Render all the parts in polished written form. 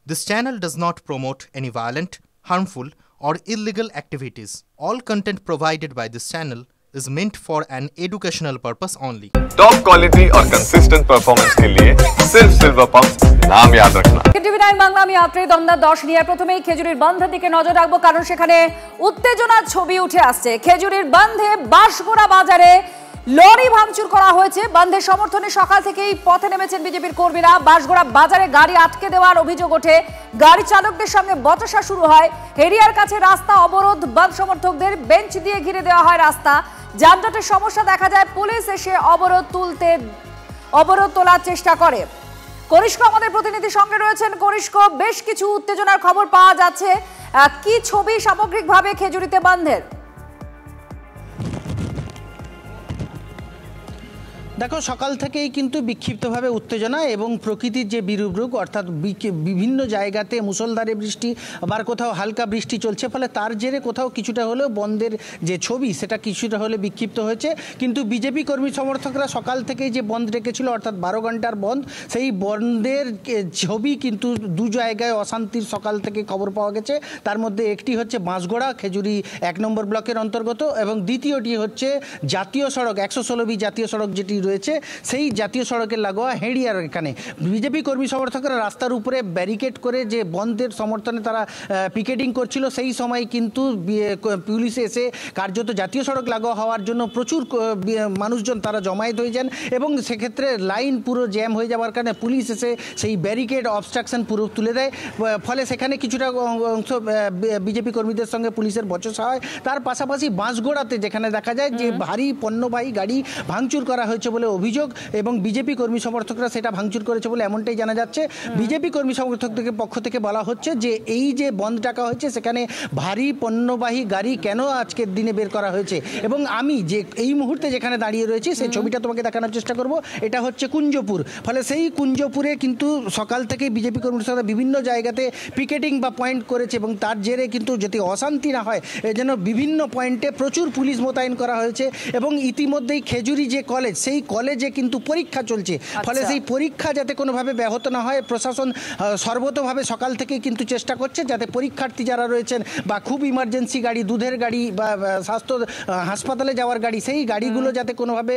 This channel does not promote any violent, harmful, or illegal activities. All content provided by this channel is meant for an educational purpose only. Top quality और consistent performance के लिए सिर्फ silver pump नाम याद रखना। টিভি9 বাংলা আমি আত্রে দমদা 10 নিয়ে প্রথমেই খেজুরির বন্ধের দিকে নজর রাখবো, কারণ সেখানে উত্তেজনার ছবি উঠে আসছে। খেজুরির বন্ধে বাঁশগোড়া বাজারে লরি ভাঙচুর করা হয়েছে। বন্ধের সমর্থনে সকাল থেকেই পথে নেমেছেন বিজেপির কর্মীরা। বাঁশগোড়া বাজারে গাড়ি আটকে দেওয়ার অভিযোগ ওঠে। গাড়ি চালকদের সঙ্গে বচসা শুরু হয়। হেরিয়ার কাছে রাস্তা অবরোধ, বন্ধ সমর্থকদের বেঞ্চ দিয়ে ঘিরে দেওয়া হয় রাস্তা। যানজটের সমস্যা দেখা যায়। পুলিশ এসে অবরোধ তোলার চেষ্টা করে। কনিষ্ক আমাদের প্রতিনিধি সঙ্গে রয়েছেন। কনিষ্ক, বেশ কিছু উত্তেজনার খবর পাওয়া যাচ্ছে, কি ছবি সামগ্রিকভাবে খেজুরিতে বন্ধের? দেখো, সকাল থেকেই কিন্তু বিক্ষিপ্তভাবে উত্তেজনা এবং প্রকৃতির যে বিরূপ রূপ, অর্থাৎ বিভিন্ন জায়গাতে মুষলধারে বৃষ্টি, আবার কোথাও হালকা বৃষ্টি চলছে, ফলে তার জেরে কোথাও কিছুটা হলেও বন্ধের যে ছবি সেটা কিছুটা হলে বিক্ষিপ্ত হয়েছে। কিন্তু বিজেপি কর্মী সমর্থকরা সকাল থেকেই যে বন্ধ রেখেছিল, অর্থাৎ 12 ঘন্টার বন্ধ, সেই বন্ধের ছবি কিন্তু দু জায়গায় অশান্তির সকাল থেকে খবর পাওয়া গেছে। তার মধ্যে একটি হচ্ছে বাঁশগোড়া খেজুরি 1 নম্বর ব্লকের অন্তর্গত, এবং দ্বিতীয়টি হচ্ছে জাতীয় সড়ক 116B জাতীয় সড়ক যেটি রয়েছে, সেই জাতীয় সড়কের লাগোয়া হেড়িয়ার। এখানে বিজেপি কর্মী সমর্থকরা রাস্তার উপরে ব্যারিকেড করে যে বন্ধের সমর্থনে তারা পিকেটিং করছিল, সেই সময় কিন্তু পুলিশ এসে কার্যত জাতীয় সড়ক লাগোয়া হওয়ার জন্য প্রচুর মানুষজন তারা জমায়েত হয়ে যান, এবং সেক্ষেত্রে লাইন পুরো জ্যাম হয়ে যাওয়ার কারণে পুলিশ এসে সেই ব্যারিকেড অবস্ট্রাকশন পুরো তুলে দেয়। ফলে সেখানে কিছুটা অংশ বিজেপি কর্মীদের সঙ্গে পুলিশের বচসা হয়। তার পাশাপাশি বাঁশগোড়াতে যেখানে দেখা যায় যে ভারী পণ্যবাহী গাড়ি ভাঙচুর করা হয়েছে বলে অভিযোগ, এবং বিজেপি কর্মী সমর্থকরা সেটা ভাঙচুর করেছে বলে এমনটাই জানা যাচ্ছে। বিজেপি কর্মী সমর্থকদের পক্ষ থেকে বলা হচ্ছে যে এই যে বন্ধ ডাকা হয়েছে, সেখানে ভারী পণ্যবাহী গাড়ি কেন আজকের দিনে বের করা হয়েছে। এবং আমি যে এই মুহূর্তে যেখানে দাঁড়িয়ে রয়েছি সেই ছবিটা তোমাকে দেখানোর চেষ্টা করব। এটা হচ্ছে কুঞ্জপুর। ফলে সেই কুঞ্জপুরে কিন্তু সকাল থেকেই বিজেপি কর্মীরা বিভিন্ন জায়গাতে পিকেটিং বা পয়েন্ট করেছে, এবং তার জেরে কিন্তু যাতে অশান্তি না হয় এই জন্য বিভিন্ন পয়েন্টে প্রচুর পুলিশ মোতায়েন করা হয়েছে। এবং ইতিমধ্যেই খেজুরি যে কলেজ, সেই কলেজে কিন্তু পরীক্ষা চলছে। ফলে সেই পরীক্ষা যাতে কোনোভাবে ব্যাহত না হয়, প্রশাসন সর্বতোভাবে সকাল থেকে কিন্তু চেষ্টা করছে যাতে পরীক্ষার্থী যারা রয়েছেন বা খুব ইমার্জেন্সি গাড়ি, দুধের গাড়ি বা স্বাস্থ্য হাসপাতালে যাওয়ার গাড়ি, সেই গাড়িগুলো যাতে কোনোভাবে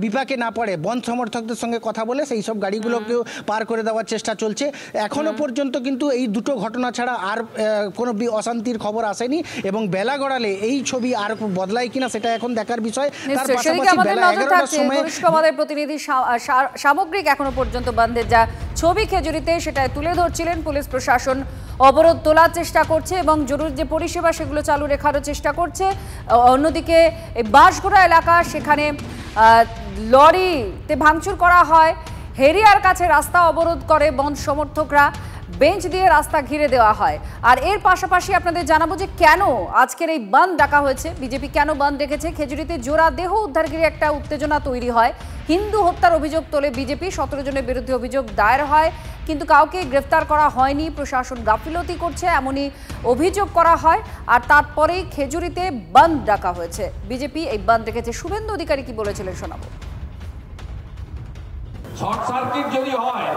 বিপাকে না পড়ে, বন্ধ সমর্থকদের সঙ্গে কথা বলে সেই সব গাড়িগুলোকেও পার করে দেওয়ার চেষ্টা চলছে। এখনও পর্যন্ত কিন্তু এই দুটো ঘটনা ছাড়া আর কোনো অশান্তির খবর আসেনি, এবং বেলা গড়ালে এই ছবি আর বদলায় কিনা সেটা এখন দেখার বিষয়। তার পাশাপাশি বেলা 11টার সময় আমাদের প্রতিনিধি সামগ্রিক এখনো পর্যন্ত বন্ধের যা ছবি খেজুরিতে সেটা তুলে ধরছিলেন। পুলিশ প্রশাসন অবরোধ তোলার চেষ্টা করছে এবং জরুরি যে পরিষেবা সেগুলো চালু রাখারও চেষ্টা করছে। অন্যদিকে এই বাঁশগোড়া এলাকা, সেখানে লরিতে ভাঙচুর করা হয়। হেরিয়ার কাছে রাস্তা অবরোধ করে বন্ধ সমর্থকরা, বেঞ্চ দিয়ে রাস্তা ঘিরে দেওয়া হয়। আর এর পাশাপাশি আপনাদের জানাবো যে কেন আজকের এই বন্ধ ডাকা হয়েছে, বিজেপি কেন বন্ধ রেখেছে। খেজুরিতে জোড়া দেহ উদ্ধার ঘিরে একটা উত্তেজনা তৈরি হয়। হিন্দু হত্যার অভিযোগ তোলে বিজেপি, 17 জনের বিরুদ্ধে অভিযোগ দায়ের হয়, কিন্তু কাউকে গ্রেফতার করা হয়নি। প্রশাসন গাফিলতি করছে এমনই অভিযোগ করা হয়। আর তারপরেই খেজুরিতে বন্ধ ডাকা হয়েছে। বিজেপি এই বন্ধ রেখেছে। শুভেন্দু অধিকারী কি বলেছিলেন শোনাবো। শর্ট সার্কিট যদি হয়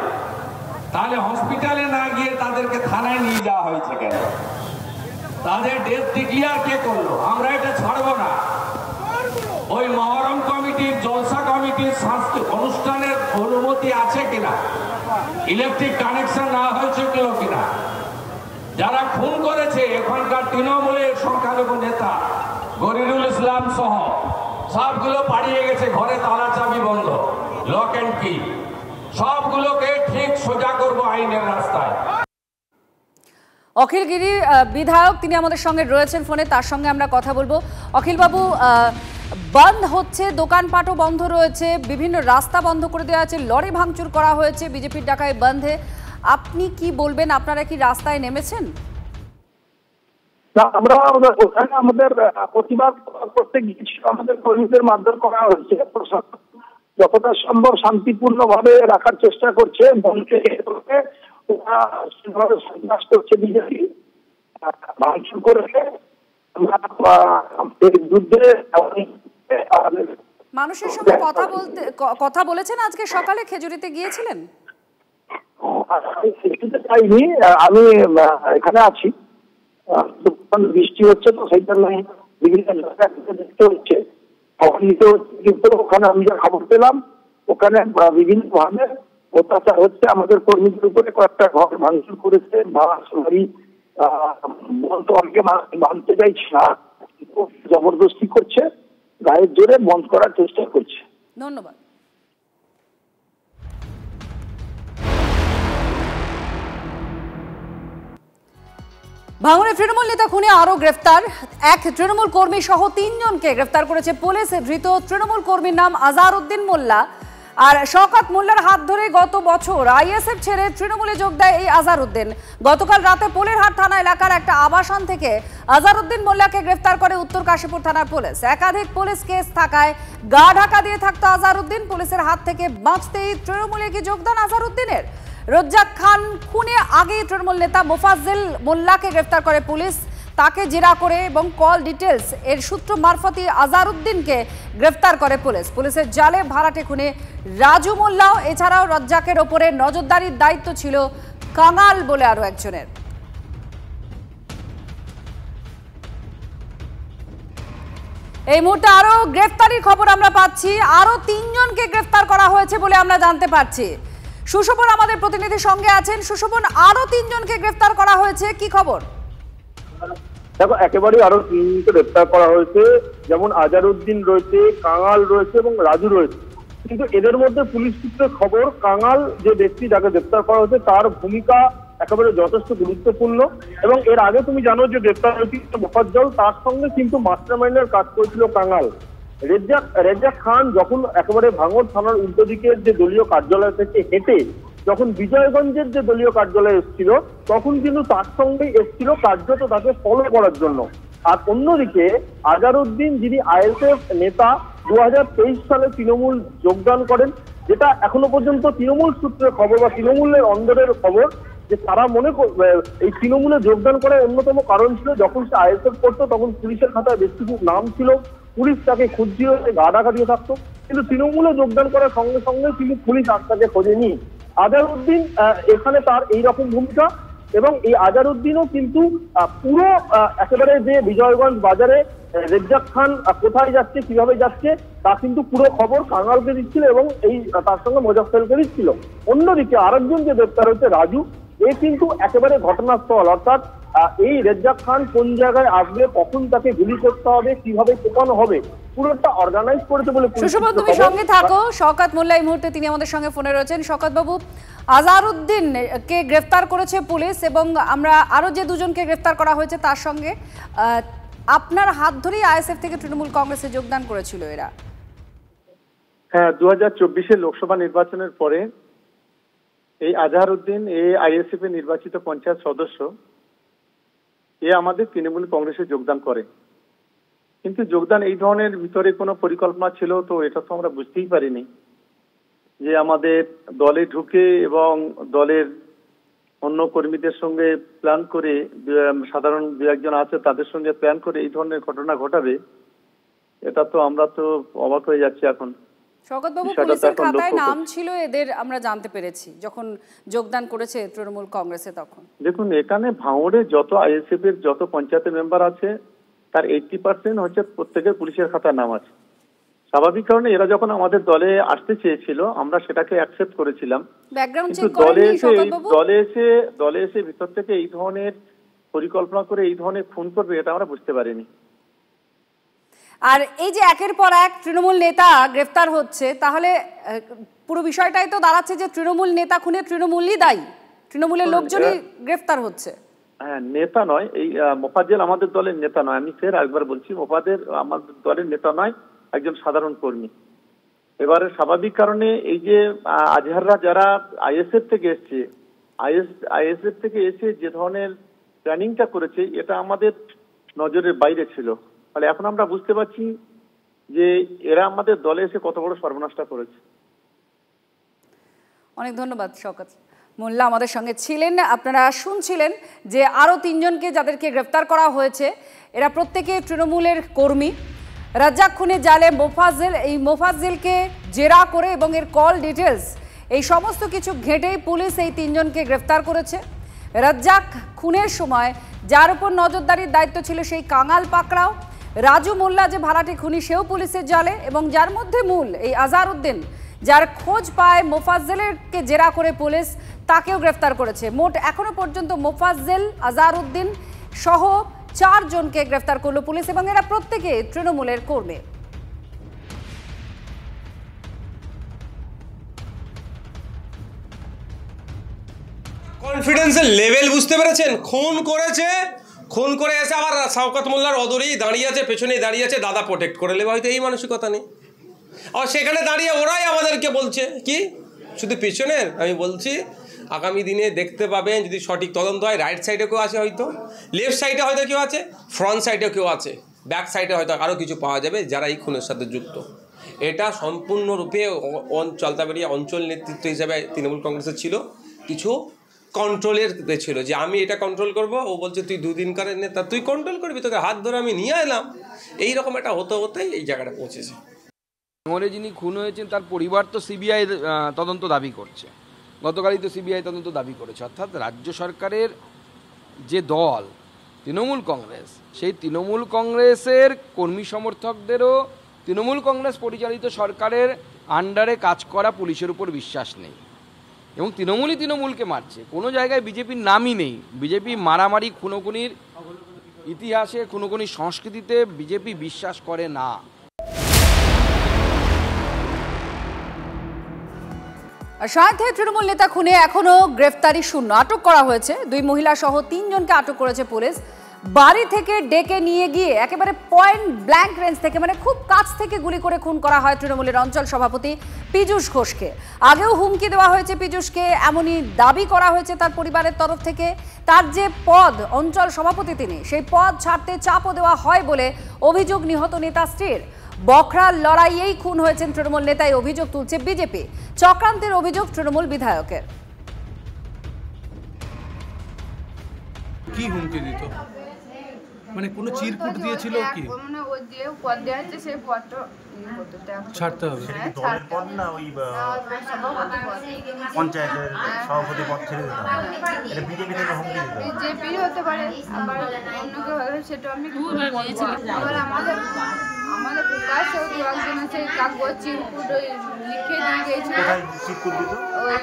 তাহলে হসপিটালে না গিয়ে তাদেরকে থানায় নিয়ে যাওয়া হয়েছে কেন? তাদের ডেথ ডিক্লেয়ার কে করলো? আমরা এটা ছাড়বো না। ওই মহরম কমিটির, জলসা কমিটির অনুষ্ঠানের অনুমতি আছে কিনা, ইলেকট্রিক কানেকশন না হয়েছিল কিনা, যারা খুন করেছে এখানকার তৃণমূলের সংখ্যালঘু নেতা গরিরুল ইসলাম সহ সবগুলো পালিয়ে গেছে, ঘরে তালা চাবি বন্ধ, লক এন্ড কি। সবগুলোকে ঠিক সোজা করবো আইনের রাস্তায়। অখিল গিরি বিধায়ক, তিনি আমাদের সঙ্গে রয়েছেন ফোনে, তার সঙ্গে আমরা কথা বলবো। অখিল বাবু, বন্ধ হচ্ছে, দোকানপাটও বন্ধ রয়েছে, বিভিন্ন রাস্তা বন্ধ করে দেওয়া আছে, লরি ভাঙচুর করা হয়েছে বিজেপির ডাকায় বন্ধে। আপনি কি বলবেন? আপনারা কি রাস্তায় নেমেছেন? আমরা ওখানে আমাদের প্রতিবাদ করতে গিয়েছি, আমাদের কর্মীদের মারধর করা হয়েছে। প্রশাসন যতটা সম্ভব শান্তিপূর্ণ ভাবে রাখার চেষ্টা করছে। বন্ধকে সন্ত্রাস করছে বিজেপি, ভাঙচুর করেছে। মানুষের সঙ্গে কথা বলেছেন? আজকে সকালে খেজুরিতে গিয়েছিলেন? চাইনি, আমি এখানে আছি, বৃষ্টি হচ্ছে তো সেই জন্য বিভিন্ন জায়গায় দেখতে হচ্ছে, খবর নিতে হচ্ছে। কিন্তু ওখানে আমি যা খবর পেলাম, ওখানে বিভিন্ন ভাবে অত্যাচার হচ্ছে আমাদের কর্মীদের উপরে। কয়েকটা ঘর ভাঙচুর করেছে, বাড়ি বন্ধ, অনেকে ভাঙতে চাইছে না, জবরদস্তি করছে, গায়ের জোরে বন্ধ করার চেষ্টা করছে। ধন্যবাদ। ভাঙড়ে তৃণমূল নেতা খুনে আরো গ্রেফতার, এক তৃণমূল কর্মী সহ 3 জনকে গ্রেফতার করেছে পুলিশ। ধৃত তৃণমূল কর্মীর নাম আজহারউদ্দিন মোল্লা। আর শওকত মোল্লার হাত ধরে গত বছর আইএসএফ ছেড়ে তৃণমূলে যোগ দেয় এই আজহারউদ্দিন। গতকাল রাতে পোলেরহাট থানা এলাকার একটা আবাসন থেকে আজহারউদ্দিন মোল্লাকে গ্রেফতার করে উত্তর কাশীপুর থানার পুলিশ। একাধিক পুলিশ কেস থাকায় গা ঢাকা দিয়ে থাকতো আজহারউদ্দিন। পুলিশের হাত থেকে বাঁচতেই তৃণমূলে কি যোগদান আজহারউদ্দিনের। রজ্জাক খান খুনে আগে তৃণমূল নেতা মোফাজ্জেল মোল্লাকে গ্রেফতার করে পুলিশ। তাকে জেরা করে এবং কল ডিটেলস এর সূত্র মারফতই আজহারউদ্দিনকে গ্রেফতার করে পুলিশ। পুলিশের জালে ভাড়াটে খুনে রাজু মোল্লাও, এছাড়াও রজ্জাকের ওপরে নজরদারির দায়িত্ব ছিল কাঙাল বলে আরো একজনের। এই মুহূর্তে আরো গ্রেফতারির খবর আমরা পাচ্ছি, আরো 3 জনকে গ্রেফতার করা হয়েছে বলে আমরা জানতে পারছি। সুশোভন আমাদের প্রতিনিধির সঙ্গে আছেন। সুশোভন, আরো 3 জনকে গ্রেফতার করা হয়েছে, কি খবর? দেখো, একেবারে আরো 3 জনকে গ্রেফতার করা হয়েছে, যেমন আজহারউদ্দিন রয়েছে, কাঙাল রয়েছে এবং রাজু রয়েছে। কিন্তু এদের মধ্যে পুলিশ সূত্রে খবর, কাঙাল যে ব্যক্তি যাকে গ্রেফতার করা হয়েছে তার ভূমিকা একেবারে যথেষ্ট গুরুত্বপূর্ণ। এবং এর আগে তুমি জানো যে গ্রেফতার হয়েছিল মোফাজ্জল, তার সঙ্গে কিন্তু মাস্টারমাইন্ডের কাজ করেছিল কাঙাল। রেজ্জাক খান যখন একেবারে ভাঙড় থানার উল্টো দিকের যে দলীয় কার্যালয় থেকে হেঁটে যখন বিজয়গঞ্জের যে দলীয় কার্যালয়ে এসেছিল, তখন কিন্তু তার সঙ্গে এসেছিল কার্যত তাকে ফলো করার জন্য। আর অন্যদিকে আজহারউদ্দিন, যিনি আইএসএফ নেতা, 2023 সালে তৃণমূল যোগদান করেন, যেটা এখনো পর্যন্ত তৃণমূল সূত্রের খবর বা তৃণমূলের অন্দরের খবর যে তারা এই তৃণমূলে যোগদান করার অন্যতম কারণ ছিল, যখন সে আইএসএফ করতো তখন পুলিশের খাতায় বেশ কিছু নাম ছিল, পুলিশ তাকে খুঁজছিল, গা ঢাকা দিয়ে থাকতো। কিন্তু তৃণমূলে যোগদান করার সঙ্গে সঙ্গে কিন্তু পুলিশ আর তাকে খোঁজেনি। আজহারউদ্দিন এখানে তার এইরকম ভূমিকা। এবং এই আজহারউদ্দিনও কিন্তু পুরো একেবারে যে বিজয়গঞ্জ বাজারে রেজ্জাক খান কোথায় যাচ্ছে, কিভাবে যাচ্ছে, তা কিন্তু পুরো খবর কাঙালকে দিচ্ছিল এবং এই তার সঙ্গে মোজাফফরকে দিচ্ছিল। অন্যদিকে আরেকজন যে গ্রেপ্তার হচ্ছে রাজু, এ কিন্তু একেবারে ঘটনাস্থল, অর্থাৎ এই রেজ্জাক খান কোন জায়গায় আসবে, কখন তাকে গুলি করতে হবে, কিভাবে কোপানো হবে, পুরোটা অর্গানাইজ করেছে বলে। সুশোভন, তুমি সঙ্গে থাকো। শওকত মোল্লা এই মুহূর্তে তিনি আমাদের সঙ্গে ফোনে রয়েছেন। শওকত বাবু, আজহারউদ্দিন কে গ্রেফতার করেছে পুলিশ এবং আমরা আরো যে 2 জনকে গ্রেফতার করা হয়েছে তার সঙ্গে আপনার হাত ধরেই আইএসএফ থেকে তৃণমূল কংগ্রেসে যোগদান করেছিল এরা। হ্যাঁ, 2024-এর লোকসভা নির্বাচনের পরে এই আজহারউদ্দিন আইএসএফ এর নির্বাচিত পঞ্চায়েত সদস্য, আমাদের তৃণমূল কংগ্রেসে যোগদান করে। কিন্তু যোগদান এই ধরনের ভিতরে কোনো পরিকল্পনা ছিল তো এটা তো আমরা বুঝতেই পারিনি যে আমাদের দলে ঢুকে এবং দলের অন্য কর্মীদের সঙ্গে প্ল্যান করে, সাধারণ 2-1 জন আছে তাদের সঙ্গে প্ল্যান করে এই ধরনের ঘটনা ঘটাবে, এটা তো আমরা তো অবাক হয়ে যাচ্ছি এখন। শওকত বাবু, পুলিশের খাতায় নাম ছিল এদের, আমরা জানতে পেরেছি যখন যোগদান করেছে তৃণমূল কংগ্রেসে তখন। দেখুন, এখানে ভাঙড়ে যত আইএসএফ এর যত পঞ্চায়েতের মেম্বার আছে তার 80% হচ্ছে প্রত্যেকের পুলিশের খাতায় নাম আছে। স্বাভাবিক কারণে এরা যখন আমাদের দলে আসতে চেয়েছিল আমরা সেটাকে অ্যাকসেপ্ট করেছিলাম। কিন্তু দলে এসে ভিতর থেকে এই ধরনের পরিকল্পনা করে এই ধরনের খুন করবে এটা আমরা বুঝতে পারিনি। আর এই যে একের পর এক তৃণমূল নেতা গ্রেফতার হচ্ছে, তাহলে পুরো বিষয়টাই তো দাঁড়াচ্ছে যে তৃণমূল নেতা খুনে তৃণমূলই দায়ী, তৃণমূলের লোকজনই গ্রেফতার হচ্ছে। হ্যাঁ, নেতা নয়, এই মোফাজ্জেল আমাদের দলের নেতা নয়, আমি ফের একবার বলছি, মোফাজ্জেল আমাদের দলের নেতা নয়, একজন সাধারণ কর্মী। এবারে স্বাভাবিক কারণে এই যে আজহাররা যারা আইএসএফ থেকে এসছে, আইএসএফ থেকে এসে যে ধরনের প্ল্যানিংটা করেছে এটা আমাদের নজরের বাইরে ছিল। ফলে এখন আমরা বুঝতে পারছি যে এরা আমাদের দলে এসে কত বড় সর্বনাশটা করেছে। অনেক ধন্যবাদ। শওকত মোল্লা আমাদের সঙ্গে ছিলেন। আপনারা শুনছিলেন যে আরো 3 জনকে যাদেরকে গ্রেফতার করা হয়েছে এরা প্রত্যেকে তৃণমূলের কর্মী। রাজ্জাক খুনের জালে মোফাজ্জেলকে জেরা করে এবং এর কল ডিটেলস এই সমস্ত কিছু ঘেঁটেই পুলিশ এই তিনজনকে গ্রেফতার করেছে। রাজ্জাক খুনের সময় যার উপর নজরদারির দায়িত্ব ছিল সেই কাঙাল পাকড়াও, রাজু মোল্লা যে ভাড়াটে খুনি সেও পুলিশের জালে, এবং যার মধ্যে মূল এই আজহারউদ্দিন যার খোঁজ পায় মোফাজ্জেলকে জেরা করে পুলিশ, তাকেও গ্রেফতার করেছে। মোট এখনো পর্যন্ত মোফাজ্জেল, আজহারউদ্দিন সহ 4 জনকে গ্রেফতার করলো পুলিশ, এবং এরা প্রত্যেকে তৃণমূলের কর্মী। কনফিডেন্সের লেভেল বুঝতে পেরেছেন? খুন করেছে, খুন করে এসে আবার শওকত মোল্লার অদরেই দাঁড়িয়ে আছে, পেছনেই দাঁড়িয়ে আছে, দাদা প্রোটেক্ট করে নেবে, হয়তো এই মানসিকতা নেই। আর সেখানে দাঁড়িয়ে ওরাই আমাদেরকে বলছে কি শুধু পেছনের। আমি বলছি আগামী দিনে দেখতে পাবেন, যদি সঠিক তদন্ত হয়, রাইট সাইডে কেউ আছে, হয়তো লেফট সাইডে হয়তো কেউ আছে, ফ্রন্ট সাইডেও কেউ আছে, ব্যাক সাইডে হয়তো আরও কিছু পাওয়া যাবে যারা এই খুনের সাথে যুক্ত। এটা সম্পূর্ণরূপে জলদাপাড়িয়া অঞ্চল নেতৃত্ব হিসাবে তৃণমূল কংগ্রেসের ছিল, কিছু কন্ট্রোলের ছিল যে আমি এটা কন্ট্রোল করব, ও বলছে তুই 2 দিনকারের নেতা, তুই কন্ট্রোল করবি, তোকে হাত ধরে আমি নিয়ে এলাম। এইরকম একটা হতে হতেই এই জায়গাটা পৌঁছেছে। ভাঙড়ে যিনি খুন হয়েছেন তার পরিবার তো সিবিআই তদন্ত দাবি করছে, গতকালই তো সিবিআই তদন্ত দাবি করেছে। অর্থাৎ রাজ্য সরকারের যে দল তৃণমূল কংগ্রেস, সেই তৃণমূল কংগ্রেসের কর্মী সমর্থকদেরও তৃণমূল কংগ্রেস পরিচালিত সরকারের আন্ডারে কাজ করা পুলিশের উপর বিশ্বাস নেই, এবং তৃণমূলই তৃণমূলকে মারছে। কোনো জায়গায় বিজেপির নামই নেই। বিজেপি মারামারি, খুনোখুনির ইতিহাসে, খুনোখুনির সংস্কৃতিতে বিজেপি বিশ্বাস করে না। সাথে তৃণমূল নেতা খুনে এখনো গ্রেফতারি শূন্য, আটক করা হয়েছে 2 মহিলা সহ 3 জনকে আটক করেছে পুলিশ। বাড়ি থেকে ডেকে নিয়ে গিয়ে একেবারে পয়েন্ট ব্ল্যাঙ্ক রেঞ্জ থেকে, মানে খুব কাছ থেকে গুলি করে খুন করা হয় তৃণমূলের অঞ্চল সভাপতি পীযূষ ঘোষকে। আগেও হুমকি দেওয়া হয়েছে পীযূষকে, এমনই দাবি করা হয়েছে তার পরিবারের তরফ থেকে। তার যে পদ অঞ্চল সভাপতি তিনি, সেই পদ ছাড়তে চাপও দেওয়া হয় বলে অভিযোগ নিহত নেতা স্ত্রীর। বখরার লড়াইয়েই খুন হয়েছেন তৃণমূল নেতা, এই অভিযোগ তুলছে বিজেপি। চক্রান্তের অভিযোগ তৃণমূল বিধায়কের। কি হুমকি দিত? মানে কোনো চিরকুট দিয়েছিল কি? মানে ওই যে পদ দেওয়া আছে সেই পদটা ছাড়তে হবে। দলের পদ না, ওই পঞ্চায়েতের সভাপতি পদ ছেড়ে দিতে হবে। এটা বিজেপি থেকে হুমকি দিত। বিজেপি হতে পারে, আবার অন্য কেউ হলে সেটা আমি আবার আমাদের কাছে একজন আছে কাগজ চিরকুট লিখে দিয়ে গেছিল। চিরকুট দিত ওই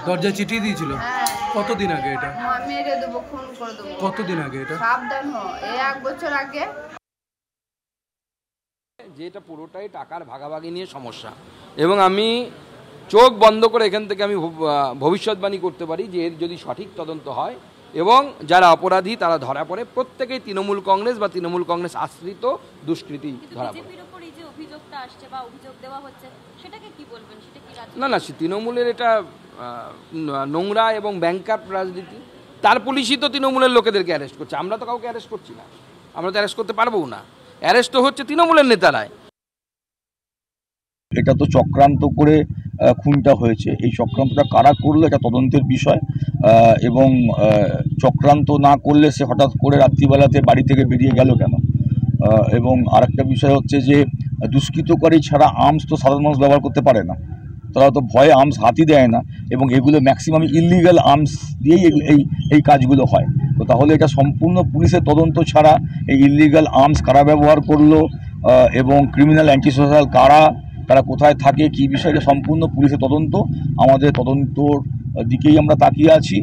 দরজা চিঠি দিয়েছিল। কতদিন আগে এটা? মেরে দেবো, খুন করে দেবো। কতদিন আগে এটা? সাবধান হো, এই 1 বছর আগে। যে এটা পুরোটাই টাকার ভাগাভাগি নিয়ে সমস্যা, এবং আমি চোখ বন্ধ করে এখান থেকে আমি ভবিষ্যৎবাণী করতে পারি যে এর যদি সঠিক তদন্ত হয় এবং যারা অপরাধী তারা ধরা পড়ে, প্রত্যেকেই তৃণমূল কংগ্রেস বা তৃণমূল কংগ্রেস আশ্রিত দুষ্কৃতী ধরা পড়ে। না না, তৃণমূলের এটা নোংরা এবং ব্যাংকার রাজনীতি। তার পুলিশই তো তৃণমূলের লোকেদেরকে অ্যারেস্ট করছে, আমরা তো কাউকে অ্যারেস্ট করছি না, আমরা তো অ্যারেস্ট করতে পারবো না। অ্যারেস্ট হচ্ছে তৃণমূলের নেতারাই। এটা তো চক্রান্ত করে খুনটা হয়েছে। এই চক্রান্তটা কারা করলো এটা তদন্তের বিষয়, এবং চক্রান্ত না করলে সে হঠাৎ করে রাত্রিবেলাতে বাড়ি থেকে বেরিয়ে গেল কেন। এবং আরেকটা বিষয় হচ্ছে যে দুষ্কৃতকারী ছাড়া আর্মস তো সাধারণ মানুষ ব্যবহার করতে পারে না, তারা তো ভয়ে আর্মস হাতই দেয় না, এবং এগুলো ম্যাক্সিমাম ইলিগাল আর্মস দিয়েই এই কাজগুলো হয়। তো তাহলে এটা সম্পূর্ণ পুলিশের তদন্ত ছাড়া এই ইলিগাল আর্মস কারা ব্যবহার করলো এবং ক্রিমিনাল অ্যান্টি সোশ্যাল কারা, তারা কোথায় থাকে, কী বিষয়টা সম্পূর্ণ পুলিশের তদন্ত। আমাদের তদন্তর দিকেই আমরা তাকিয়ে আছি।